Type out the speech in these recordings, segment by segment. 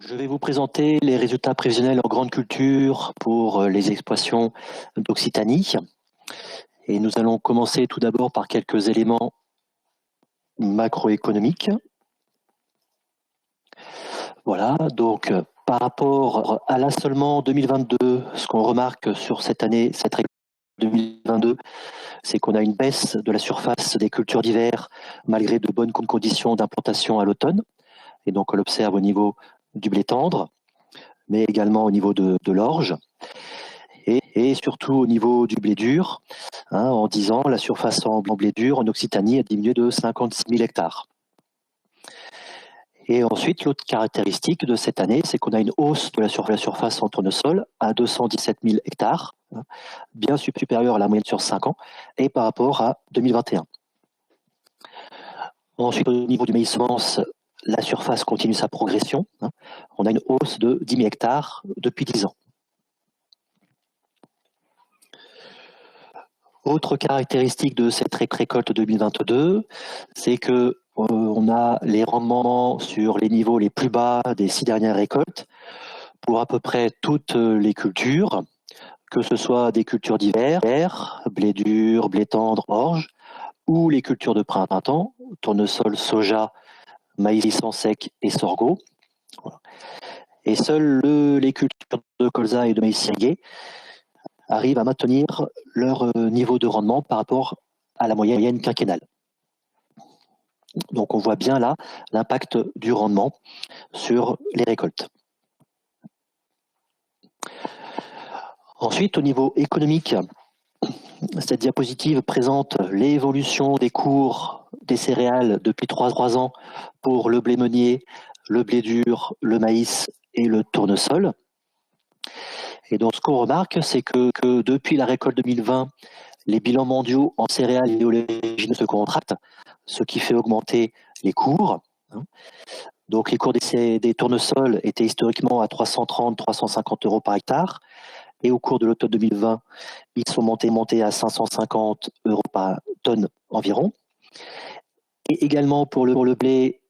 Je vais vous présenter les résultats prévisionnels en grande culture pour les exploitations d'Occitanie. Et nous allons commencer tout d'abord par quelques éléments macroéconomiques. Voilà, donc par rapport à l'assolement 2022, ce qu'on remarque sur cette année, cette récolte 2022, c'est qu'on a une baisse de la surface des cultures d'hiver malgré de bonnes conditions d'implantation à l'automne. Et donc on l'observe au niveau du blé tendre, mais également au niveau de l'orge. Et surtout au niveau du blé dur, en 10 ans, la surface en blé dur en Occitanie a diminué de 56 000 hectares. Et ensuite, l'autre caractéristique de cette année, c'est qu'on a une hausse de la surface en tournesol à 217 000 hectares, bien supérieure à la moyenne sur 5 ans, et par rapport à 2021. Ensuite, au niveau du maïs semence, la surface continue sa progression. On a une hausse de 10 000 hectares depuis 10 ans. Autre caractéristique de cette récolte 2022, c'est que on a les rendements sur les niveaux les plus bas des 6 dernières récoltes pour à peu près toutes les cultures, que ce soit des cultures d'hiver, blé dur, blé tendre, orge, ou les cultures de printemps, tournesol, soja, maïs en sec et sorgho. Voilà. Et seules les cultures de colza et de maïs irrigué arrivent à maintenir leur niveau de rendement par rapport à la moyenne quinquennale. Donc on voit bien là l'impact du rendement sur les récoltes. Ensuite, au niveau économique, cette diapositive présente l'évolution des cours des céréales depuis 3 ans pour le blé meunier, le blé dur, le maïs et le tournesol. Et donc ce qu'on remarque, c'est que depuis la récolte 2020, les bilans mondiaux en céréales et oléagineux se contractent, ce qui fait augmenter les cours. Donc les cours des tournesols étaient historiquement à 330-350 euros par hectare. Et au cours de l'automne 2020, ils sont montés à 550 euros par tonne environ. Et également pour le blé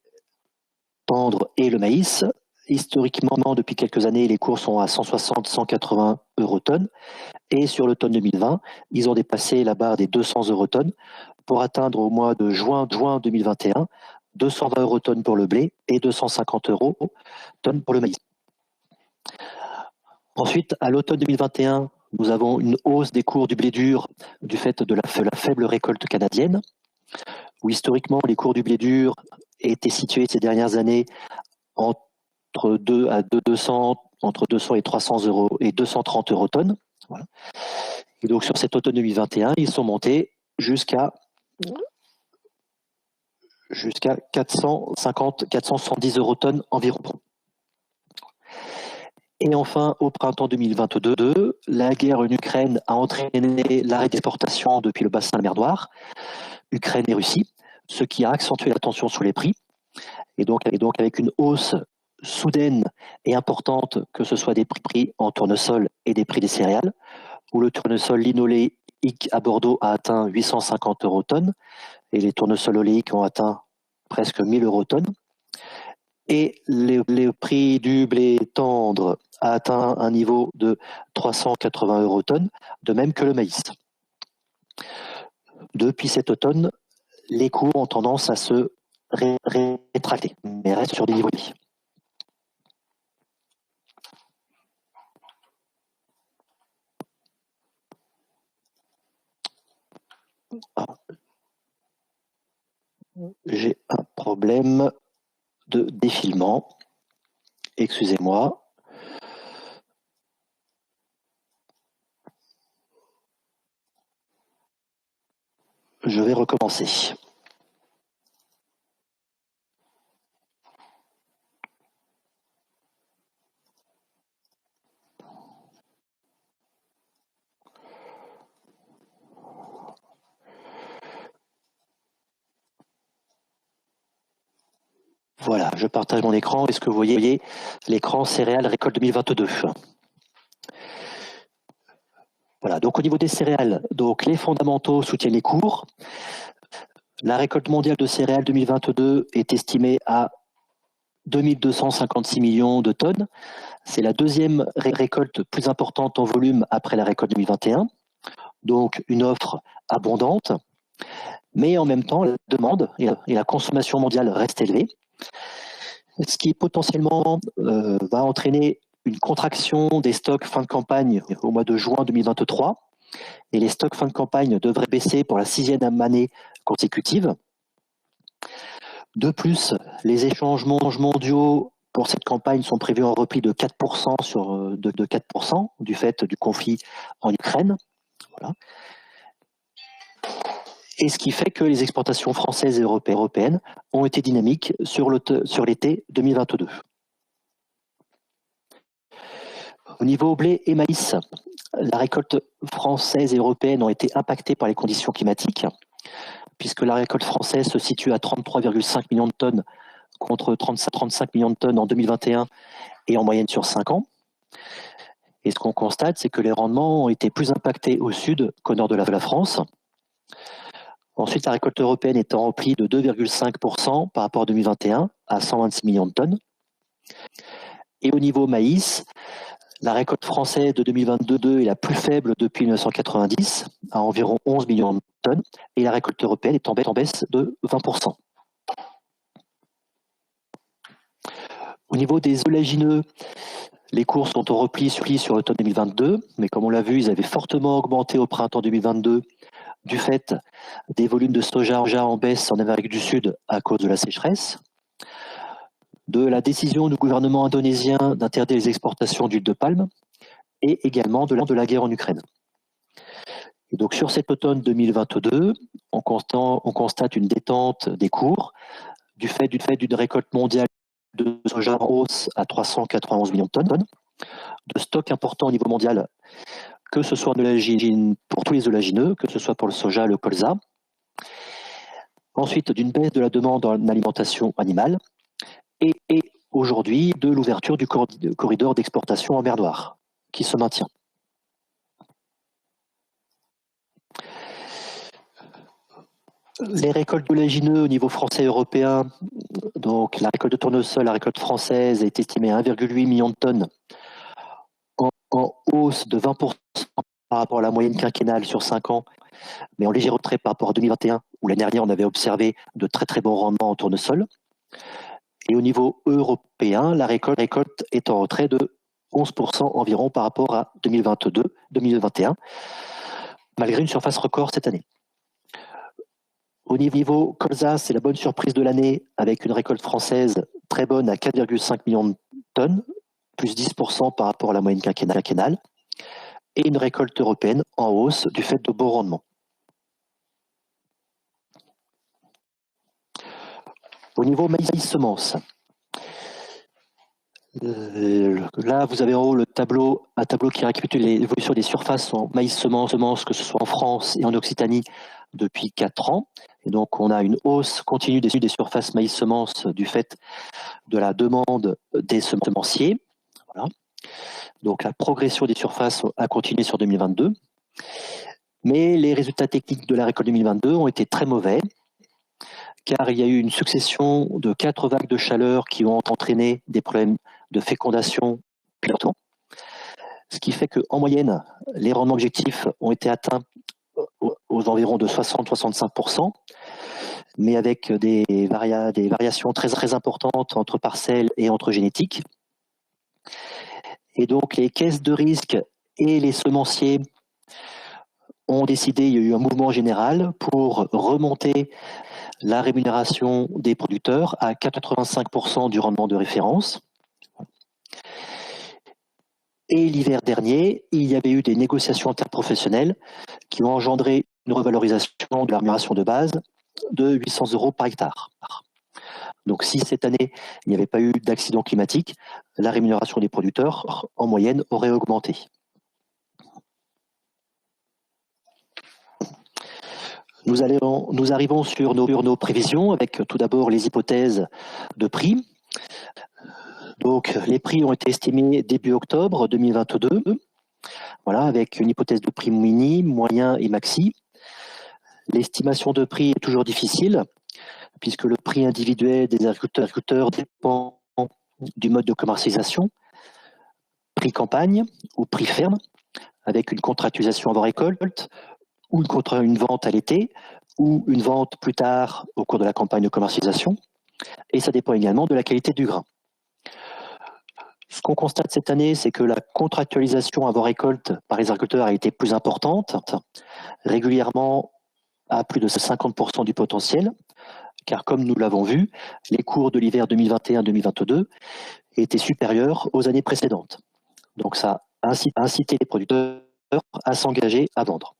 tendre et le maïs, historiquement, depuis quelques années, les cours sont à 160-180 euros tonne. Et sur l'automne 2020, ils ont dépassé la barre des 200 euros tonne pour atteindre au mois de juin 2021 220 euros tonne pour le blé et 250 euros tonne pour le maïs. Ensuite, à l'automne 2021, nous avons une hausse des cours du blé dur du fait de la faible récolte canadienne, où historiquement les cours du blé dur étaient situés ces dernières années entre 200 et 300 euros et 230 euros tonne. Voilà. Et donc sur cet automne 2021, ils sont montés jusqu'à 450-470 euros tonne environ. Et enfin, au printemps 2022, la guerre en Ukraine a entraîné l'arrêt d'exportation depuis le bassin de la mer Noire, Ukraine et Russie, ce qui a accentué la tension sur les prix. Et donc avec une hausse soudaine et importante, que ce soit des prix en tournesol et des prix des céréales, où le tournesol linoléique à Bordeaux a atteint 850 euros tonne, et les tournesols oléiques ont atteint presque 1000 euros tonne. Et le prix du blé tendre a atteint un niveau de 380 euros tonne, de même que le maïs. Depuis cet automne, les cours ont tendance à se rétracter, mais restent sur des niveaux élevés. J'ai un problème de défilement. Excusez-moi. Je vais recommencer. Voilà, je partage mon écran. Est-ce que vous voyez l'écran céréales récolte 2022 ? Voilà, donc au niveau des céréales, donc les fondamentaux soutiennent les cours. La récolte mondiale de céréales 2022 est estimée à 2256 millions de tonnes. C'est la deuxième récolte plus importante en volume après la récolte 2021. Donc une offre abondante, mais en même temps la demande et la consommation mondiale restent élevées, ce qui potentiellement va entraîner une contraction des stocks fin de campagne au mois de juin 2023, et les stocks fin de campagne devraient baisser pour la 6e année consécutive. De plus, les échanges mondiaux pour cette campagne sont prévus en repli de 4%, de 4% du fait du conflit en Ukraine. Voilà. Et ce qui fait que les exportations françaises et européennes ont été dynamiques sur l'été 2022. Au niveau blé et maïs, la récolte française et européenne ont été impactées par les conditions climatiques, puisque la récolte française se situe à 33,5 millions de tonnes contre 35 millions de tonnes en 2021 et en moyenne sur 5 ans. Et ce qu'on constate, c'est que les rendements ont été plus impactés au sud qu'au nord de la France. Ensuite, la récolte européenne est en repli de 2,5% par rapport à 2021 à 126 millions de tonnes. Et au niveau maïs, la récolte française de 2022 est la plus faible depuis 1990, à environ 11 millions de tonnes, et la récolte européenne est en baisse de 20%. Au niveau des oléagineux, les cours sont en repli sur l'automne 2022, mais comme on l'a vu, ils avaient fortement augmenté au printemps 2022 du fait des volumes de soja en baisse en Amérique du Sud à cause de la sécheresse, de la décision du gouvernement indonésien d'interdire les exportations d'huile de palme et également de la guerre en Ukraine. Et donc sur cet automne 2022, on constate une détente des cours du fait d'une récolte mondiale de soja en hausse à 391 millions de tonnes, de stocks importants au niveau mondial, que ce soit pour tous les oléagineux, que ce soit pour le soja, le colza. Ensuite, d'une baisse de la demande en alimentation animale. Et aujourd'hui, de l'ouverture du corridor d'exportation en mer Noire, qui se maintient. Les récoltes d'oléagineux au niveau français et européen, donc la récolte de tournesol, la récolte française est estimée à 1,8 million de tonnes, en hausse de 20% par rapport à la moyenne quinquennale sur 5 ans, mais en léger retrait par rapport à 2021, où l'année dernière on avait observé de très très bons rendements en tournesol. Et au niveau européen, la récolte est en retrait de 11% environ par rapport à 2022-2021, malgré une surface record cette année. Au niveau colza, c'est la bonne surprise de l'année, avec une récolte française très bonne à 4,5 millions de tonnes, plus 10% par rapport à la moyenne quinquennale, et une récolte européenne en hausse du fait de beaux rendements. Au niveau maïs-semences, là vous avez en haut un tableau qui récapitule l'évolution des surfaces en maïs-semences, que ce soit en France et en Occitanie, depuis 4 ans. Et donc on a une hausse continue des surfaces maïs-semences du fait de la demande des semenciers. Voilà. Donc la progression des surfaces a continué sur 2022. Mais les résultats techniques de la récolte 2022 ont été très mauvais, car il y a eu une succession de 4 vagues de chaleur qui ont entraîné des problèmes de fécondation plus longtemps. Ce qui fait qu'en moyenne, les rendements objectifs ont été atteints aux environs de 60-65%, mais avec des variations très, très importantes entre parcelles et entre génétiques. Et donc les caisses de risque et les semenciers ont décidé, il y a eu un mouvement général pour remonter la rémunération des producteurs à 85% du rendement de référence. Et l'hiver dernier, il y avait eu des négociations interprofessionnelles qui ont engendré une revalorisation de la rémunération de base de 800 € par hectare. Donc si cette année, il n'y avait pas eu d'accident climatique, la rémunération des producteurs, en moyenne, aurait augmenté. Nous arrivons sur nos prévisions avec tout d'abord les hypothèses de prix. Donc les prix ont été estimés début octobre 2022, voilà, avec une hypothèse de prix mini, moyen et maxi. L'estimation de prix est toujours difficile, puisque le prix individuel des agriculteurs dépend du mode de commercialisation, prix campagne ou prix ferme, avec une contractualisation avant récolte, ou une vente à l'été, ou une vente plus tard au cours de la campagne de commercialisation, et ça dépend également de la qualité du grain. Ce qu'on constate cette année, c'est que la contractualisation avant récolte par les agriculteurs a été plus importante, régulièrement à plus de 50% du potentiel, car comme nous l'avons vu, les cours de l'hiver 2021-2022 étaient supérieurs aux années précédentes. Donc ça a incité les producteurs à s'engager à vendre.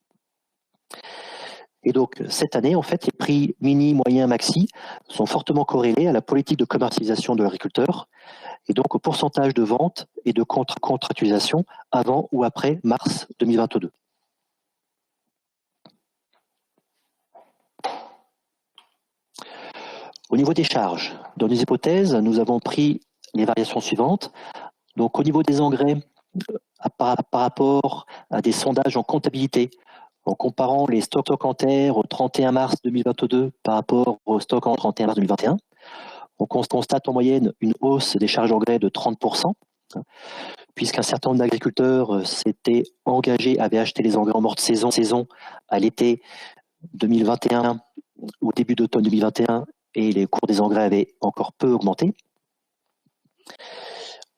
Et donc cette année, en fait, les prix mini, moyen, maxi sont fortement corrélés à la politique de commercialisation de l'agriculteur et donc au pourcentage de vente et de contractualisation avant ou après mars 2022. Au niveau des charges, dans les hypothèses, nous avons pris les variations suivantes. Donc au niveau des engrais, par rapport à des sondages en comptabilité, en comparant les stocks en terre au 31 mars 2022 par rapport aux stocks en 31 mars 2021, on constate en moyenne une hausse des charges engrais de 30%, puisqu'un certain nombre d'agriculteurs s'étaient engagés, avaient acheté les engrais en morte saison à l'été 2021 ou début d'automne 2021, et les cours des engrais avaient encore peu augmenté.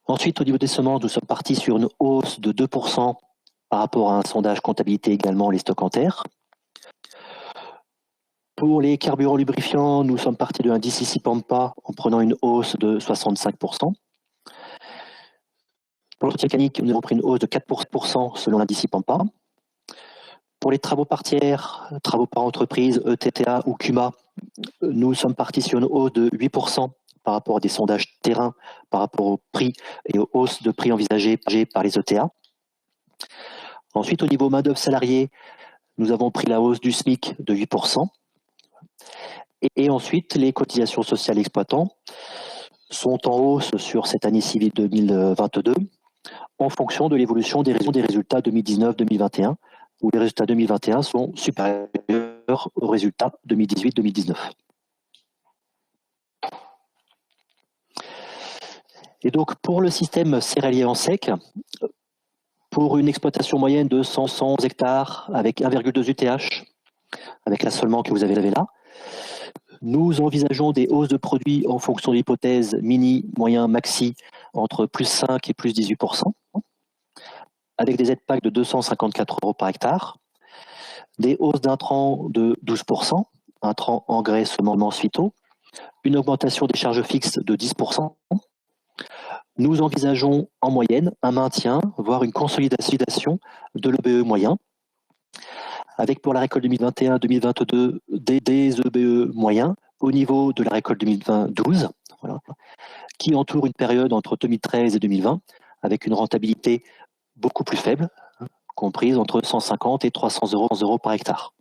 Ensuite, au niveau des semences, nous sommes partis sur une hausse de 2% par rapport à un sondage comptabilité également, les stocks en terre. Pour les carburants lubrifiants, nous sommes partis de l'indice ici Pampa en prenant une hausse de 65%. Pour l'entretien mécanique, nous avons pris une hausse de 4% selon l'indice Pampa. Pour les travaux par tiers, travaux par entreprise, ETTA ou CUMA, nous sommes partis sur une hausse de 8% par rapport à des sondages terrain, par rapport aux prix et aux hausses de prix envisagées par les ETA. Ensuite, au niveau main-d'œuvre salariée, nous avons pris la hausse du SMIC de 8%. Et ensuite, les cotisations sociales exploitants sont en hausse sur cette année civile 2022 en fonction de l'évolution des résultats 2019-2021, où les résultats 2021 sont supérieurs aux résultats 2018-2019. Et donc, pour le système céréalier en sec, pour une exploitation moyenne de 100 hectares avec 1,2 UTH, avec l'assolement que vous avez là, nous envisageons des hausses de produits en fonction de l'hypothèse mini, moyen, maxi, entre plus 5 et plus 18%, avec des aides PAC de 254 € par hectare, des hausses d'intrants de 12%, intrants, engrais, semences, phyto, une augmentation des charges fixes de 10%. Nous envisageons en moyenne un maintien, voire une consolidation de l'EBE moyen, avec pour la récolte 2021-2022 des EBE moyens au niveau de la récolte 2020-12, voilà, qui entoure une période entre 2013 et 2020, avec une rentabilité beaucoup plus faible, comprise entre 150 et 300 € par hectare.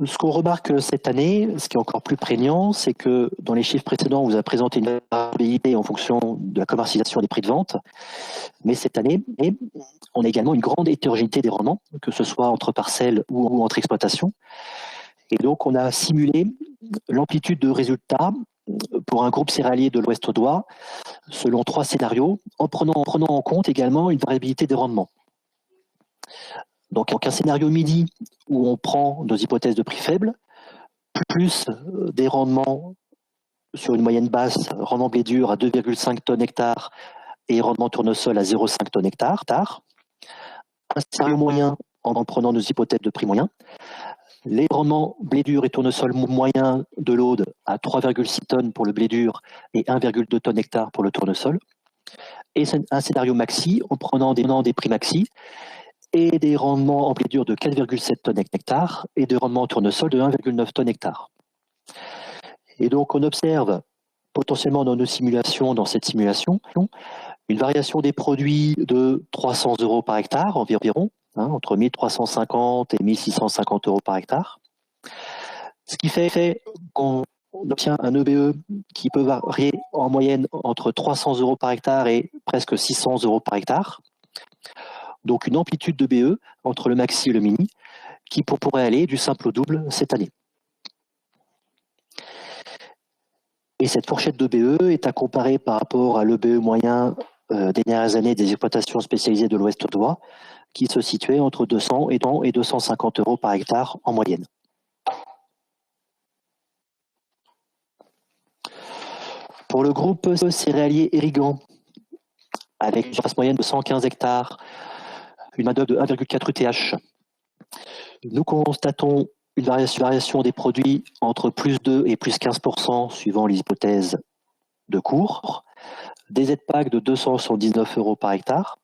Ce qu'on remarque cette année, ce qui est encore plus prégnant, c'est que dans les chiffres précédents, on vous a présenté une variabilité en fonction de la commercialisation des prix de vente. Mais cette année, on a également une grande hétérogénéité des rendements, que ce soit entre parcelles ou entre exploitations. Et donc, on a simulé l'amplitude de résultats pour un groupe céréalier de l'Ouest audois selon 3 scénarios, en prenant en compte également une variabilité des rendements. Donc un scénario midi où on prend nos hypothèses de prix faibles, plus des rendements sur une moyenne basse, rendement blé dur à 2,5 tonnes hectare et rendement tournesol à 0,5 tonnes hectare. Un scénario moyen en prenant nos hypothèses de prix moyen. Les rendements blé dur et tournesol moyen de l'Aude à 3,6 tonnes pour le blé dur et 1,2 tonnes hectare pour le tournesol. Et un scénario maxi en prenant des prix maxi et des rendements en blé dur de 4,7 tonnes hectare et des rendements en tournesol de 1,9 tonnes hectare. Et donc on observe potentiellement dans cette simulation, une variation des produits de 300 € par hectare environ, entre 1350 et 1650 € par hectare. Ce qui fait qu'on obtient un EBE qui peut varier en moyenne entre 300 € par hectare et presque 600 € par hectare. Donc une amplitude de BE entre le maxi et le mini qui pourrait aller du simple au double cette année. Et cette fourchette de BE est à comparer par rapport à l'EBE moyen des dernières années des exploitations spécialisées de l'Ouest d'Oie, qui se situait entre 200 et 250 euros par hectare en moyenne. Pour le groupe céréalier irrigant, avec une surface moyenne de 115 hectares, une main-d'œuvre de 1,4 UTH, nous constatons une variation des produits entre plus 2 et plus 15% suivant les hypothèses de cours, des ZPAC de 279 euros par hectare,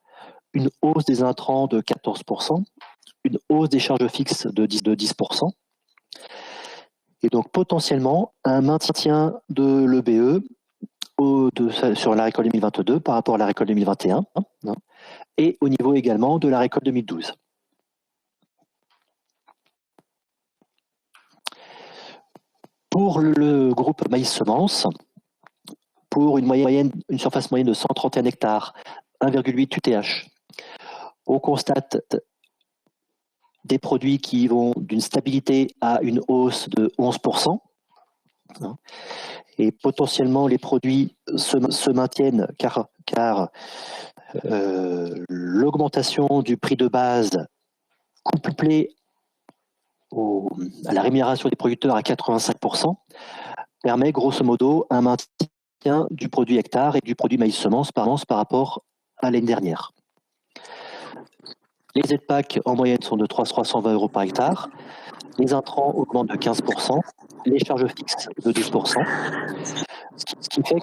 une hausse des intrants de 14%, une hausse des charges fixes de 10%, et donc potentiellement un maintien de l'EBE sur la récolte 2022 par rapport à la récolte 2021, et au niveau également de la récolte 2012. Pour le groupe maïs-semences, pour une surface moyenne de 131 hectares, 1,8 UTH, on constate des produits qui vont d'une stabilité à une hausse de 11%. Et potentiellement, les produits se maintiennent car l'augmentation du prix de base couplée à la rémunération des producteurs à 85% permet grosso modo un maintien du produit hectare et du produit maïs-semence par rapport à l'année dernière. Les ZPAC en moyenne sont de 320 euros par hectare, les intrants augmentent de 15%, les charges fixes de 12%, ce qui fait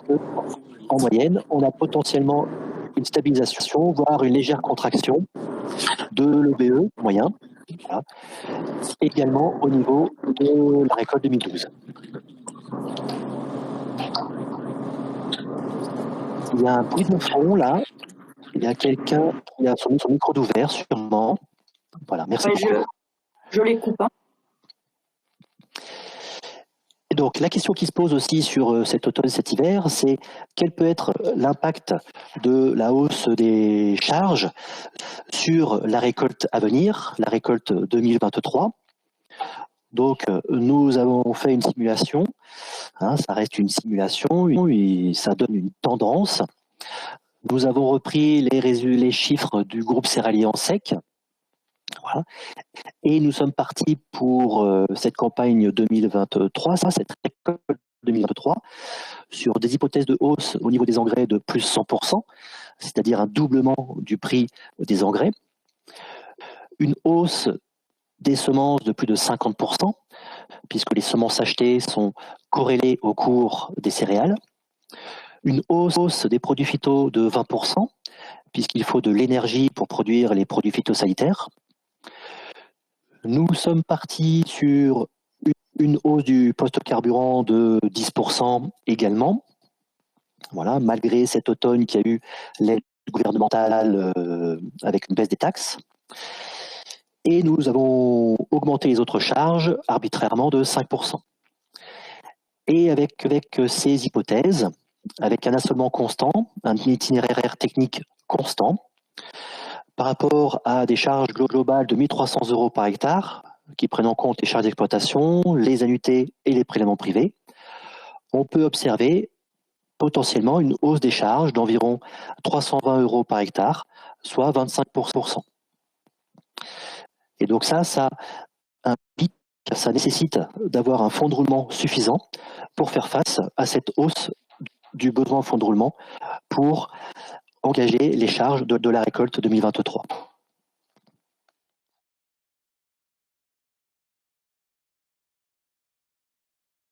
qu'en moyenne, on a potentiellement une stabilisation, voire une légère contraction de l'EBE moyen, voilà, également au niveau de la récolte 2012. Il y a un bruit de fond là, il y a quelqu'un qui a son micro d'ouvert sûrement. Voilà, merci beaucoup. Je les coupe. Hein. Et donc la question qui se pose aussi sur cet automne, cet hiver, c'est quel peut être l'impact de la hausse des charges sur la récolte à venir, la récolte 2023. Donc nous avons fait une simulation, hein, ça reste une simulation, et ça donne une tendance. Nous avons repris les chiffres du groupe céréalier en sec. Voilà. Et nous sommes partis pour cette campagne 2023, cette récolte 2023, sur des hypothèses de hausse au niveau des engrais de plus 100%, c'est-à-dire un doublement du prix des engrais, une hausse des semences de plus de 50%, puisque les semences achetées sont corrélées au cours des céréales, une hausse des produits phyto de 20%, puisqu'il faut de l'énergie pour produire les produits phytosanitaires. Nous sommes partis sur une hausse du poste carburant de 10% également. Voilà, malgré cet automne qui a eu l'aide gouvernementale avec une baisse des taxes. Et nous avons augmenté les autres charges arbitrairement de 5%. Et avec ces hypothèses, avec un assolement constant, un itinéraire technique constant, par rapport à des charges globales de 1 300 euros par hectare, qui prennent en compte les charges d'exploitation, les annuités et les prélèvements privés, on peut observer potentiellement une hausse des charges d'environ 320 euros par hectare, soit 25%. Et donc ça nécessite d'avoir un fonds de roulement suffisant pour faire face à cette hausse du besoin en fonds de roulement pour engager les charges de la récolte 2023.